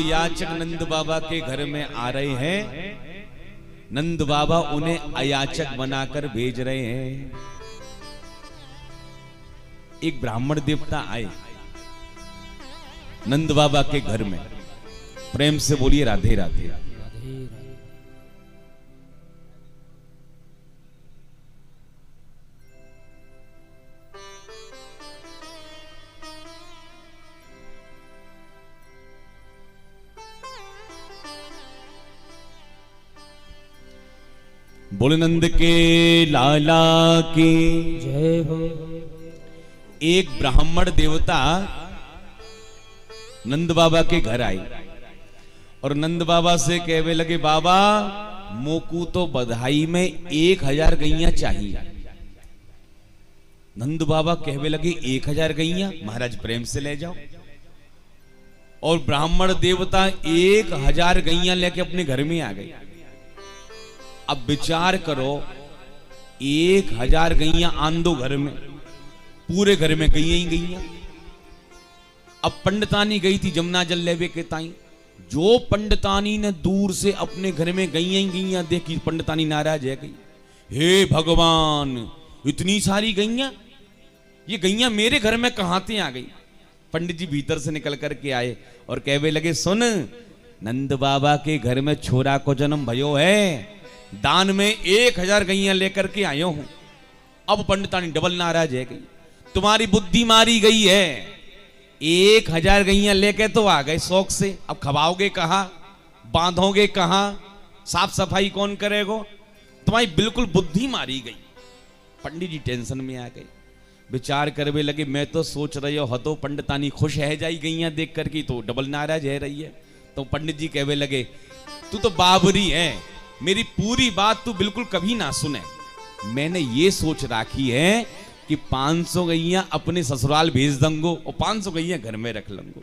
याचक नंद बाबा के घर में आ रहे हैं, नंद बाबा उन्हें अयाचक बनाकर भेज रहे हैं। एक ब्राह्मण देवता आए नंद बाबा के घर में। प्रेम से बोलिए राधे राधे। बोले नंद के लाला की जय हो। एक ब्राह्मण देवता नंद बाबा के घर आई और नंद बाबा से कहने लगे, बाबा मोकू तो बधाई में 1000 गैया चाहिए। नंद बाबा कहने लगे 1000 गैया? महाराज प्रेम से ले जाओ। और ब्राह्मण देवता 1000 गैया लेके अपने घर में आ गए। अब विचार करो, 1000 गैया आन दो घर में, पूरे घर में गैया ही गैया। अब पंडितानी गई थी जमुना जल लेवे के ताई। जो पंडितानी ने दूर से अपने घर में गैया ही गैया देखी, पंडितानी नाराज है गई। हे भगवान, इतनी सारी गैया, ये गैया मेरे घर में कहां से आ गई? पंडित जी भीतर से निकल करके आए और कहने लगे, सुन, नंद बाबा के घर में छोरा को जन्म भयो है, दान में 1000 गैया लेकर के आयो हूं। अब पंडितानी डबल नाराज है गई, तुम्हारी बुद्धि मारी गई है। 1000 गैया लेके तो आ गए शौक से, अब खवाओगे कहां, बांधोगे कहां, साफ सफाई कौन करेगा? तुम्हारी बिल्कुल बुद्धि मारी गई। पंडित जी टेंशन में आ गए, विचार करवे लगे, मैं तो सोच रही हो तो पंडितानी खुश है जाई गैया देख करके, तो डबल नाराज है रही है। तो पंडित जी कहवे लगे, तू तो बाबरी है, मेरी पूरी बात तू बिल्कुल कभी ना सुने। मैंने ये सोच राखी है कि 500 गैया अपने ससुराल भेज दूंगो और 500 गैया घर में रख लूंगो।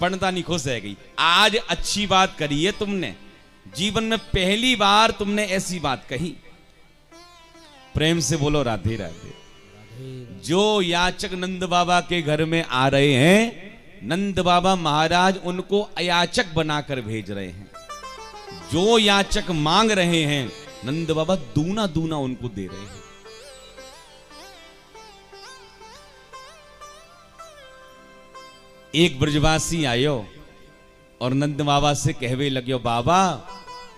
पंडितानी खुश है गई। आज अच्छी बात करी है तुमने, जीवन में पहली बार तुमने ऐसी बात कही। प्रेम से बोलो राधे राधे। जो याचक नंद बाबा के घर में आ रहे हैं, नंद बाबा महाराज उनको अयाचक बनाकर भेज रहे हैं। जो याचक मांग रहे हैं, नंद बाबा दूना दूना उनको दे रहे हैं। एक ब्रजवासी आयो और नंद बाबा से कहवे लग्यो, बाबा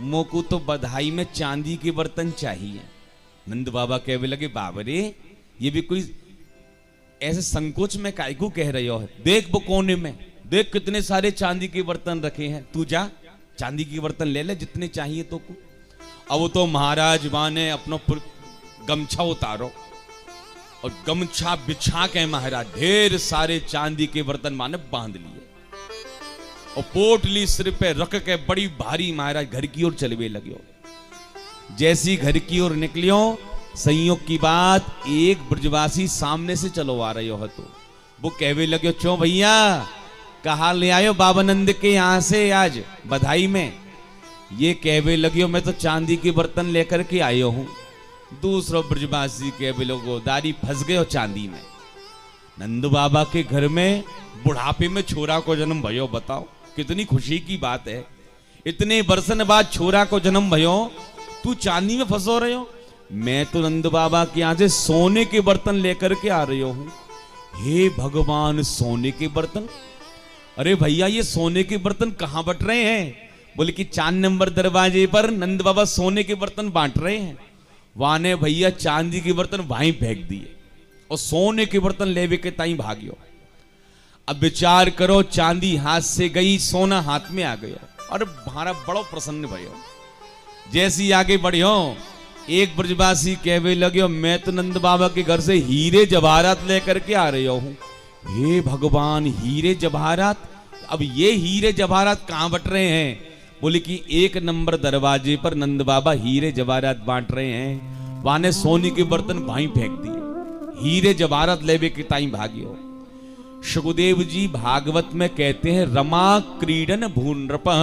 मोको तो बधाई में चांदी के बर्तन चाहिए। नंद बाबा कहवे लगे, बाबरे ये भी कोई ऐसे संकोच में काहे को कह रहे हो? देख वो कोने में देख, कितने सारे चांदी के बर्तन रखे हैं, तू जा चांदी के बर्तन ले ले जितने चाहिए तो को। अब तो महाराज माने अपना गमछा उतारो और गमछा बिछा के महाराज ढेर सारे चांदी के बर्तन माने बांध लिए और पोटली सिर पे रख के बड़ी भारी महाराज घर की ओर चलवे लगे। जैसी घर की ओर निकलियो, संयोग की बात एक ब्रजवासी सामने से चलो आ रहे हो, तो वो कहवे लगे, चो भैया कहा ले आयो बाबा नंद के यहां से आज बधाई में? ये कहवे लगियो, मैं तो चांदी के बर्तन लेकर के आयो हूं। दूसरो ब्रजवासी कहवे लोगो, दारी फंस गए हो चांदी में। नंद बाबा के घर में बुढ़ापे में छोरा को जन्म भयो, बताओ कितनी खुशी की बात है। इतने बरसन बाद छोरा को जन्म भयो, तू चांदी में फंसो रहे हो? मैं तो नंद बाबा के यहां से सोने के बर्तन लेकर के आ रही हूं। हे भगवान, सोने के बर्तन? अरे भैया ये सोने के बर्तन कहां बट रहे हैं? बोले कि 4 नंबर दरवाजे पर नंद बाबा सोने के बर्तन बांट रहे हैं। वहां ने भैया चांदी के बर्तन वहीं फेंक दिए और सोने के बर्तन लेवे के ताई भागियो। अब विचार करो, चांदी हाथ से गई, सोना हाथ में आ गया और भारा बड़ो प्रसन्न भयो। जैसी आगे बढ़ियो, एक ब्रजवासी कहवे लगे, मैं तो नंद बाबा के घर से हीरे जवाहरात लेकर के आ रही हूं। हे भगवान, हीरे जवाहरात? अब ये हीरे जवाहरात कहां बट रहे हैं? बोले कि 1 नंबर दरवाजे पर नंद बाबा हीरे जवाहरात बांट रहे हैं। वहां ने सोने के बर्तन वहीं फेंक दिए, हीरे जवाहरात लेवे के ताई भागियो। सुखदेव जी भागवत में कहते हैं, रमा क्रीडन भून नृपः,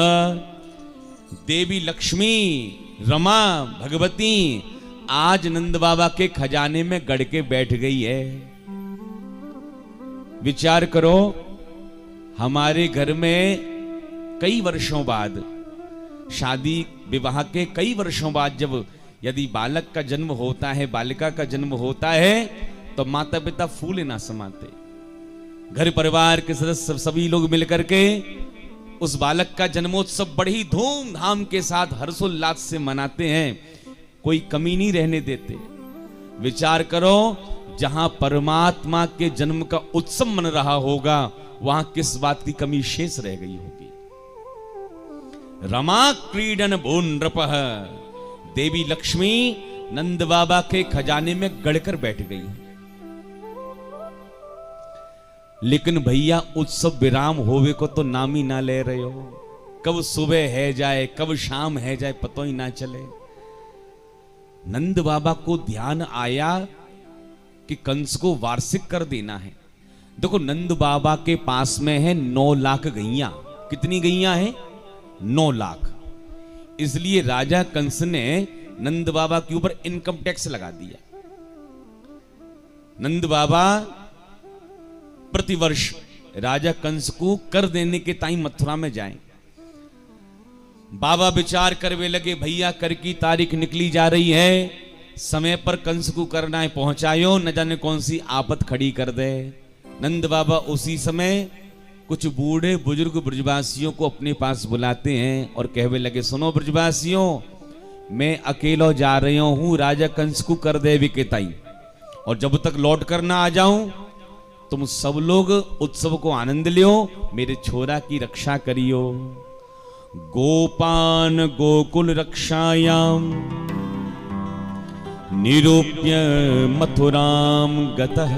देवी लक्ष्मी रमा भगवती आज नंद बाबा के खजाने में गड़ के बैठ गई है। विचार करो, हमारे घर में कई वर्षों बाद, शादी विवाह के कई वर्षों बाद जब यदि बालक का जन्म होता है, बालिका का जन्म होता है, तो माता पिता फूले ना समाते। घर परिवार के सदस्य सभी लोग मिलकर के उस बालक का जन्मोत्सव बड़ी धूमधाम के साथ हर्षोल्लास से मनाते हैं, कोई कमी नहीं रहने देते। विचार करो, जहां परमात्मा के जन्म का उत्सव मन रहा होगा, वहां किस बात की कमी शेष रह गई होगी। रमा क्रीडन भून नृपः, देवी लक्ष्मी नंद बाबा के खजाने में गड़कर बैठ गई। लेकिन भैया उत्सव विराम होवे को तो नाम ही ना ले रहे हो। कब सुबह है जाए, कब शाम है जाए, पता ही ना चले। नंद बाबा को ध्यान आया कि कंस को वार्षिक कर देना है। देखो, नंद बाबा के पास में है 9 लाख गैया। कितनी गैया है? 9 लाख। इसलिए राजा कंस ने नंद बाबा के ऊपर इनकम टैक्स लगा दिया। नंद बाबा प्रतिवर्ष राजा कंस को कर देने के टाइम मथुरा में जाएं। बाबा विचार करवे लगे, भैया कर की तारीख निकली जा रही है, समय पर कंस को करना है पहुंचायो, न जाने कौन सी आफत खड़ी कर दे। नंद बाबा उसी समय कुछ बूढ़े बुजुर्ग ब्रजवासियों को अपने पास बुलाते हैं और कहवे लगे, सुनो ब्रजवासियों, मैं अकेला जा रही हूं राजा कंस को कर दे विकेताई, और जब तक लौट कर ना आ जाऊं तुम सब लोग उत्सव को आनंद लियो, मेरे छोरा की रक्षा करियो। गोपान गोकुल रक्षायाम निरूप्य मथुराम गतः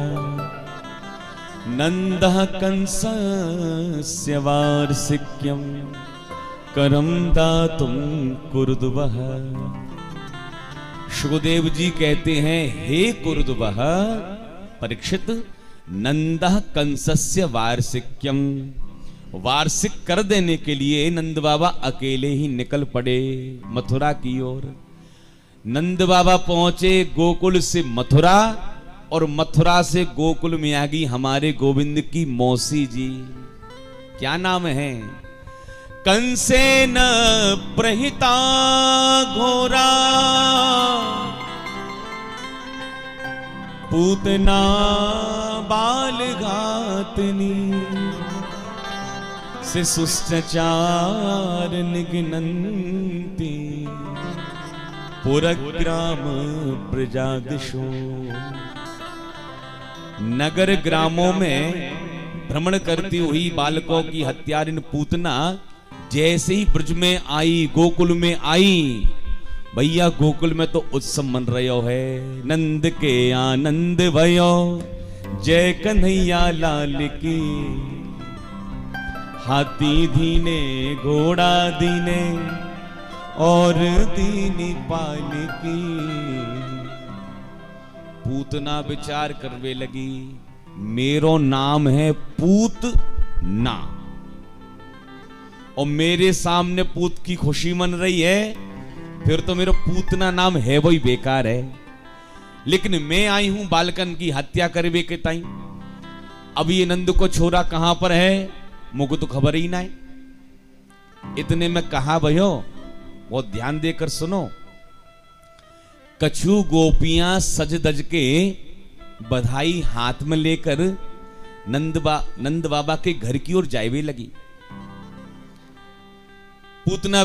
नंदः कंसस्य वार्षिक्यं करम दातुम कुरुद्वः। सुखदेव जी कहते हैं, हे कुरुद्वः, परीक्षित, नंदः कंसस्य वार्षिक्यम, वार्षिक कर देने के लिए नंद बाबा अकेले ही निकल पड़े मथुरा की ओर। नंद बाबा पहुंचे गोकुल से मथुरा, और मथुरा से गोकुल में आ गई हमारे गोविंद की मौसी जी। क्या नाम है? कंसेन प्रहिता घोरा पूतना बाल घातनी शिशुश्चार निघ्नन्ति पुरग्राम प्रजादिशो। नगर ग्रामों में भ्रमण करती हुई बालकों की हत्यारिन पूतना जैसे ही ब्रज में आई, गोकुल में आई, भैया गोकुल में तो उत्सव मन रहो है। नंद के आनंद भयो, जय कन्हैया लाल की, हाथी धीने घोड़ा दीने और दीनी पाल की। पूतना विचार करवे लगी, मेरो नाम है पूतना, और मेरे सामने पूत की खुशी मन रही है, फिर तो मेरा पूतना नाम है वही बेकार है। लेकिन मैं आई हूं बालकन की हत्या करवे के ताई। अब ये नंद को छोरा कहां पर है, मुझको तो खबर ही ना है। इतने में कहा भयो, बहुत ध्यान देकर सुनो। कछु गोपियां सज दज के बधाई हाथ में लेकर नंद बाबा के घर की ओर जाए लगी। पूतना